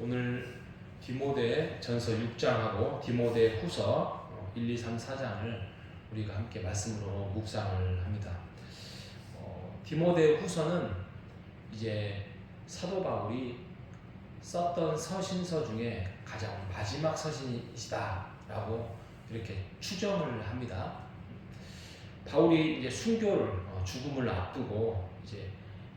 오늘 디모데 전서 6장하고 디모데 후서 1, 2, 3, 4장을 우리가 함께 말씀으로 묵상을 합니다. 디모데 후서는 이제 사도 바울이 썼던 서신서 중에 가장 마지막 서신이시다라고 이렇게 추정을 합니다. 바울이 이제 순교를 죽음을 앞두고 이제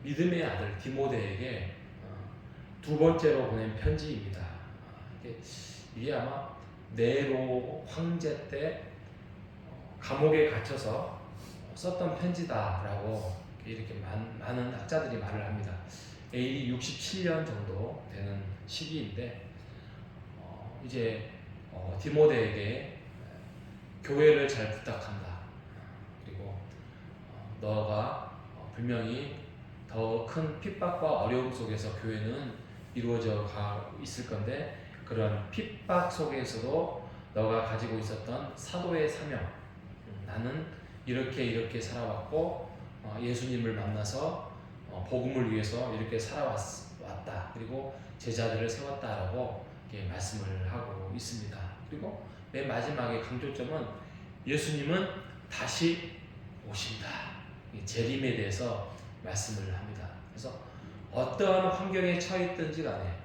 믿음의 아들 디모데에게 두 번째로 보낸 편지입니다. 이게 아마 네로 황제 때 감옥에 갇혀서 썼던 편지다라고 이렇게 많은 학자들이 말을 합니다. AD 67년 정도 되는 시기인데 이제 디모데에게 교회를 잘 부탁한다. 그리고 너가 분명히 더 큰 핍박과 어려움 속에서 교회는 이루어져 가고 있을 건데 그런 핍박 속에서도 너가 가지고 있었던 사도의 사명, 나는 이렇게 살아왔고 예수님을 만나서 복음을 위해서 이렇게 살아왔다. 그리고 제자들을 세웠다라고 이렇게 말씀을 하고 있습니다. 그리고 맨 마지막에 강조점은 예수님은 다시 오신다. 재림에 대해서 말씀을 합니다. 그래서 어떠한 환경에 처했든지 간에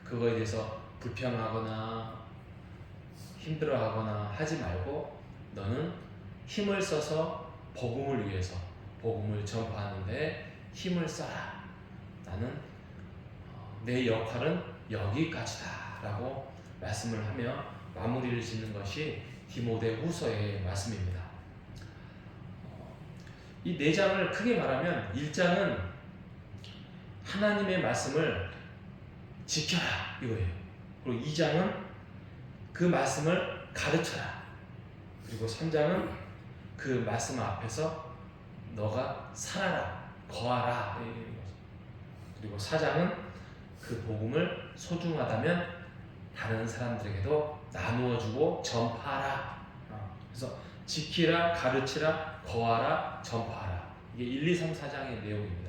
그거에 대해서 불평하거나 힘들어하거나 하지 말고 너는 힘을 써서 복음을 위해서 복음을 전파하는데 힘을 써라. 나는 내 역할은 여기까지다 라고 말씀을 하며 마무리를 짓는 것이 디모데 후서의 말씀입니다. 이 네 장을 크게 말하면 1장은 하나님의 말씀을 지켜라 이거예요. 그리고 2장은 그 말씀을 가르쳐라. 그리고 3장은 그 말씀 앞에서 너가 살아라, 거하라. 그리고 4장은 그 복음을 소중하다면 다른 사람들에게도 나누어주고 전파하라. 그래서 지키라, 가르치라, 거하라, 전파하라. 이게 1, 2, 3, 4장의 내용입니다.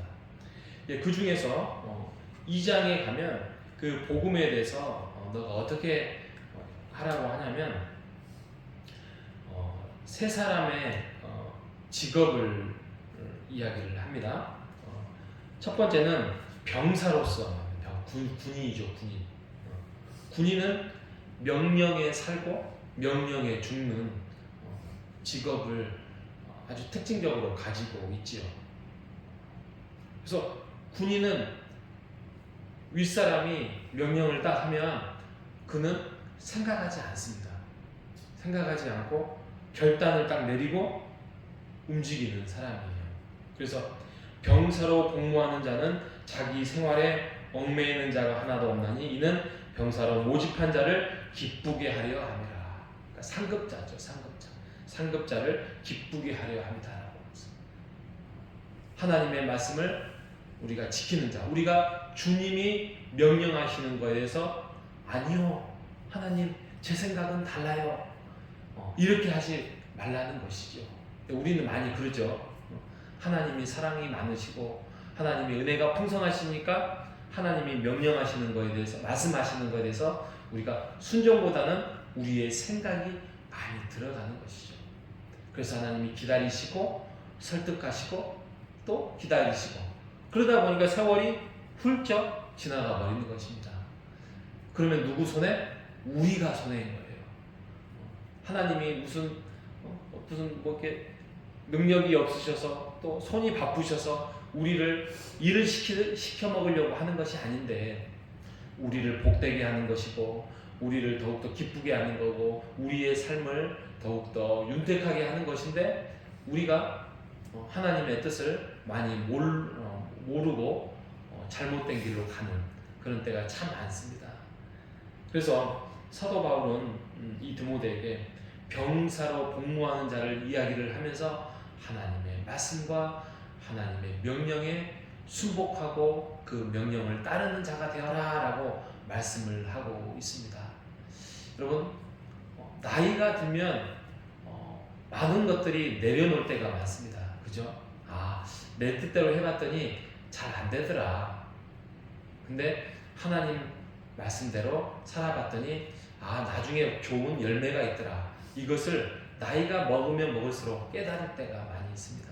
그 중에서 2장에 가면 그 복음에 대해서 너가 어떻게 하라고 하냐면 세 사람의 직업을 이야기를 합니다. 첫 번째는 병사로서 군인이죠. 군인은 명령에 살고 명령에 죽는 직업을 아주 특징적으로 가지고 있지요. 그래서 군인은 윗사람이 명령을 딱 하면 그는 생각하지 않습니다. 생각하지 않고 결단을 딱 내리고 움직이는 사람이에요. 그래서 병사로 복무하는 자는 자기 생활에 얽매이는 자가 하나도 없나니 이는 병사로 모집한 자를 기쁘게 하려 함이라. 그러니까 상급자죠. 상급자를 기쁘게 하려 합니다. 하나님의 말씀을 우리가 지키는 자, 우리가 주님이 명령하시는 것에 대해서 아니요, 하나님 제 생각은 달라요, 이렇게 하지 말라는 것이죠. 우리는 많이 그러죠. 하나님이 사랑이 많으시고 하나님이 은혜가 풍성하시니까 하나님이 명령하시는 것에 대해서 말씀하시는 것에 대해서 우리가 순종보다는 우리의 생각이 많이 들어가는 것이죠. 그래서 하나님이 기다리시고 설득하시고 또 기다리시고 그러다 보니까 세월이 훌쩍 지나가 버리는 것입니다. 그러면 누구 손에? 우리가 손해인 거예요. 하나님이 무슨 이렇게 능력이 없으셔서 또 손이 바쁘셔서 우리를 일을 시켜 먹으려고 하는 것이 아닌데 우리를 복되게 하는 것이고 우리를 더욱더 기쁘게 하는 거고 우리의 삶을 더욱더 윤택하게 하는 것인데 우리가 하나님의 뜻을 많이 모르고 잘못된 길로 가는 그런 때가 참 많습니다. 그래서 사도 바울은 이 디모데에게 병사로 복무하는 자를 이야기를 하면서 하나님의 말씀과 하나님의 명령에 순복하고 그 명령을 따르는 자가 되어라 라고 말씀을 하고 있습니다. 여러분, 나이가 들면 많은 것들이 내려놓을 때가 많습니다. 그죠? 내 뜻대로 해봤더니 잘 안 되더라. 근데 하나님 말씀대로 살아봤더니 나중에 좋은 열매가 있더라. 이것을 나이가 먹으면 먹을수록 깨달을 때가 많이 있습니다.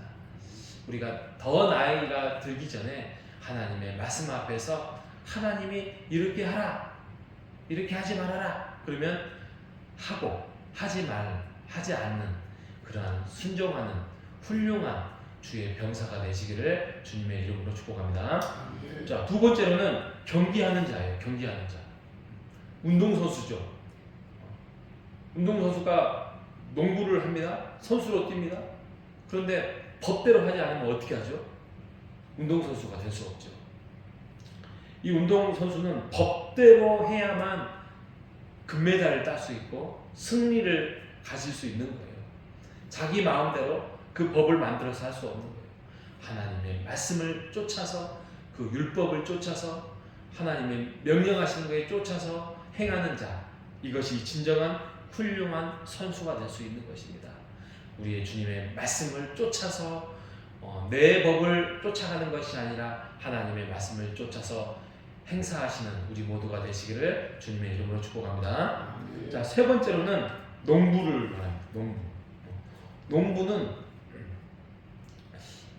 우리가 더 나이가 들기 전에 하나님의 말씀 앞에서 하나님이 이렇게 하라, 이렇게 하지 말아라 그러면 하고, 하지 않는 그러한 순종하는 훌륭한 주의 병사가 되시기를 주님의 이름으로 축복합니다. 자, 두 번째로는 경기하는 자예요. 경기하는 자. 운동선수죠. 운동선수가 농구를 합니다. 선수로 뜁니다. 그런데 법대로 하지 않으면 어떻게 하죠? 운동선수가 될 수 없죠. 이 운동선수는 법대로 해야만 금메달을 딸 수 있고 승리를 가질 수 있는 거예요. 자기 마음대로 그 법을 만들어서 할 수 없는 거예요. 하나님의 말씀을 쫓아서, 그 율법을 쫓아서, 하나님의 명령하시는 것에 쫓아서 행하는 자, 이것이 진정한 훌륭한 선수가 될 수 있는 것입니다. 우리의 주님의 말씀을 쫓아서 내 법을 쫓아가는 것이 아니라 하나님의 말씀을 쫓아서 행사하시는 우리 모두가 되시기를 주님의 이름으로 축복합니다. 자, 세 번째로는 농부를 말합니다. 농부는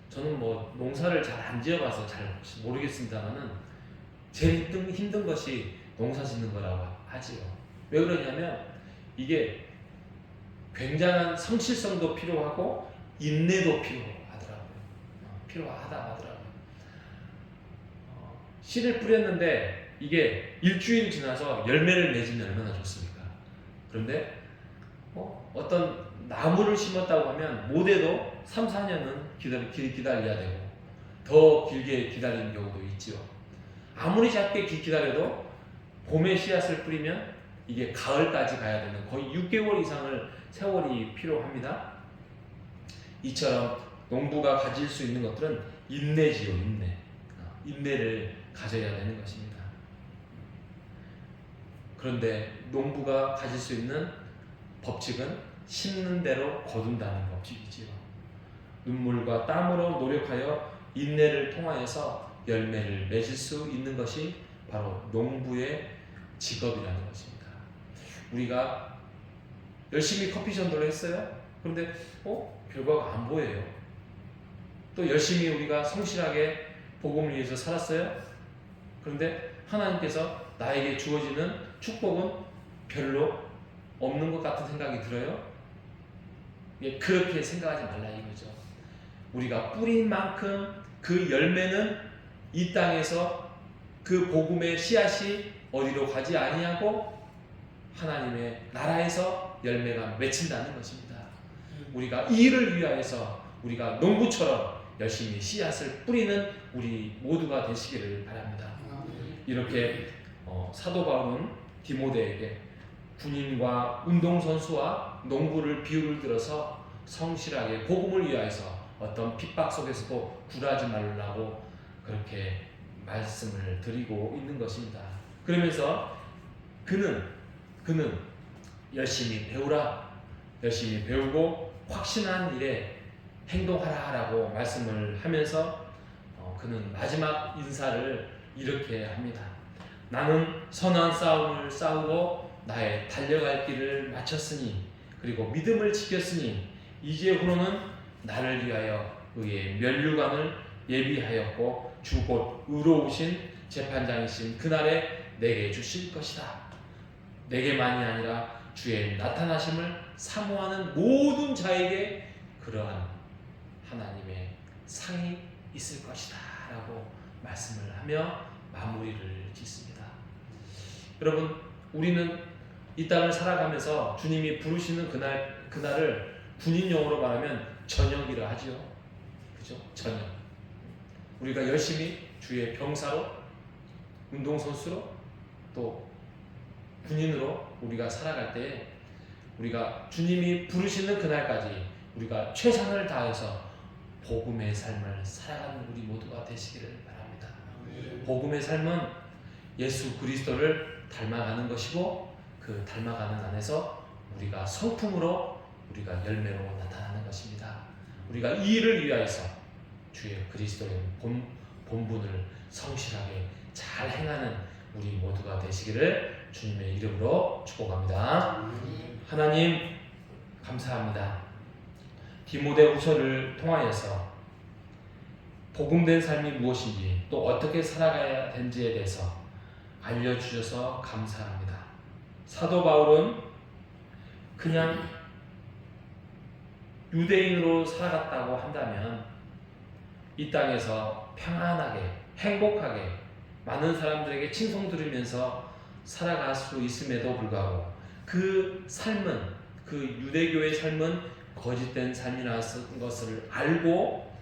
저는 농사를 잘 안 지어봐서 잘 모르겠습니다만은 제일 힘든 것이 농사 짓는 거라고 하지요. 왜 그러냐면 이게 굉장한 성실성도 필요하고 인내도 필요하다 하더라고요. 씨를 뿌렸는데 이게 일주일 지나서 열매를 맺으면 얼마나 좋습니까? 그런데 어떤 나무를 심었다고 하면 못해도 3, 4년은 기다려야 되고 더 길게 기다리는 경우도 있지요. 아무리 작게 기다려도 봄에 씨앗을 뿌리면 이게 가을까지 가야 되는 거의 6개월 이상을 세월이 필요합니다. 이처럼 농부가 가질 수 있는 것들은 인내지요. 인내를 가져야 되는 것입니다. 그런데 농부가 가질 수 있는 법칙은 심는 대로 거둔다는 법칙이지요. 눈물과 땀으로 노력하여 인내를 통하여서 열매를 맺을 수 있는 것이 바로 농부의 직업이라는 것입니다. 우리가 열심히 커피 전도를 했어요. 그런데 결과가 안 보여요. 또 열심히 우리가 성실하게 복음을 위해서 살았어요. 그런데 하나님께서 나에게 주어지는 축복은 별로 없는 것 같은 생각이 들어요. 그렇게 생각하지 말라 이거죠. 우리가 뿌린 만큼 그 열매는 이 땅에서 그 복음의 씨앗이 어디로 가지 아니하고 하나님의 나라에서 열매가 맺힌다는 것입니다. 우리가 이 일을 위하여서 우리가 농부처럼 열심히 씨앗을 뿌리는 우리 모두가 되시기를 바랍니다. 이렇게 사도 바울은 디모데에게 군인과 운동선수와 농부를 비유를 들어서 성실하게 복음을 위하여서 어떤 핍박 속에서도 굴하지 말라고 그렇게 말씀을 드리고 있는 것입니다. 그러면서 그는 열심히 배우라, 열심히 배우고 확신한 일에 행동하라라고 말씀을 하면서 그는 마지막 인사를 이렇게 합니다. 나는 선한 싸움을 싸우고 나의 달려갈 길을 마쳤으니 그리고 믿음을 지켰으니 이제후로는 나를 위하여 의의 면류관을 예비하였고 주 곧 의로우신 재판장이신 그날에 내게 주실 것이다. 내게만이 아니라 주의 나타나심을 사모하는 모든 자에게 그러한 하나님의 상이 있을 것이다 라고 말씀을 하며 마무리를 짓습니다. 여러분, 우리는 이 땅을 살아가면서 주님이 부르시는 그날을 군인용어로 말하면 저녁이라 하지요. 그죠? 저녁. 우리가 열심히 주의 병사로, 운동선수로, 또 군인으로 우리가 살아갈 때 우리가 주님이 부르시는 그날까지 우리가 최선을 다해서 복음의 삶을 살아가는 우리 모두가 되시기를 바랍니다. 복음의 삶은 예수 그리스도를 닮아가는 것이고 그 닮아가는 안에서 우리가 성품으로 우리가 열매로 나타나는 것입니다. 우리가 이 일을 위하여서 주의 그리스도의 본분을 성실하게 잘 행하는 우리 모두가 되시기를 주님의 이름으로 축복합니다. 하나님 감사합니다. 디모데후서를 통하여서 복음된 삶이 무엇인지 또 어떻게 살아가야 되는지에 대해서 알려주셔서 감사합니다. 사도 바울은 그냥 유대인으로 살아갔다고 한다면 이 땅에서 평안하게 행복하게 많은 사람들에게 칭송 들으면서 살아갈 수 있음에도 불구하고 그 삶은, 그 유대교의 삶은 거짓된 삶이라는 것을 알고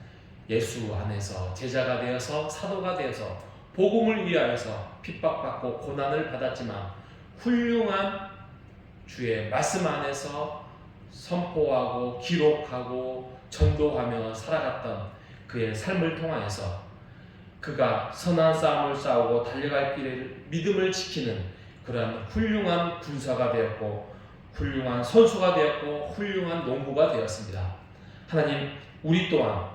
예수 안에서 제자가 되어서 사도가 되어서 복음을 위하여서 핍박받고 고난을 받았지만 훌륭한 주의 말씀 안에서 선포하고 기록하고 전도하며 살아갔던 그의 삶을 통하여서 그가 선한 싸움을 싸우고 달려갈 길을 믿음을 지키는 그러한 훌륭한 군사가 되었고 훌륭한 선수가 되었고 훌륭한 농부가 되었습니다. 하나님, 우리 또한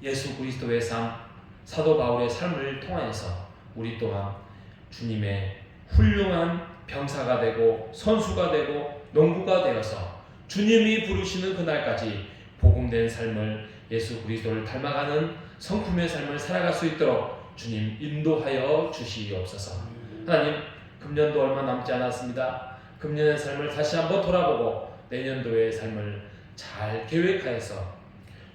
예수 그리스도의 삶, 사도 바울의 삶을 통하여서 우리 또한 주님의 훌륭한 병사가 되고 선수가 되고 농부가 되어서 주님이 부르시는 그날까지 복음된 삶을 예수 그리스도를 닮아가는 성품의 삶을 살아갈 수 있도록 주님 인도하여 주시옵소서. 하나님, 금년도 얼마 남지 않았습니다. 금년의 삶을 다시 한번 돌아보고 내년도의 삶을 잘 계획하여서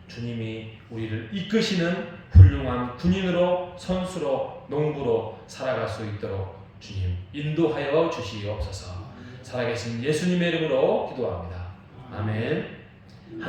주님이 우리를 이끄시는 훌륭한 군인으로 선수로 농부로 살아갈 수 있도록 주님 인도하여 주시옵소서. 살아계신 예수님의 이름으로 기도합니다. 아멘.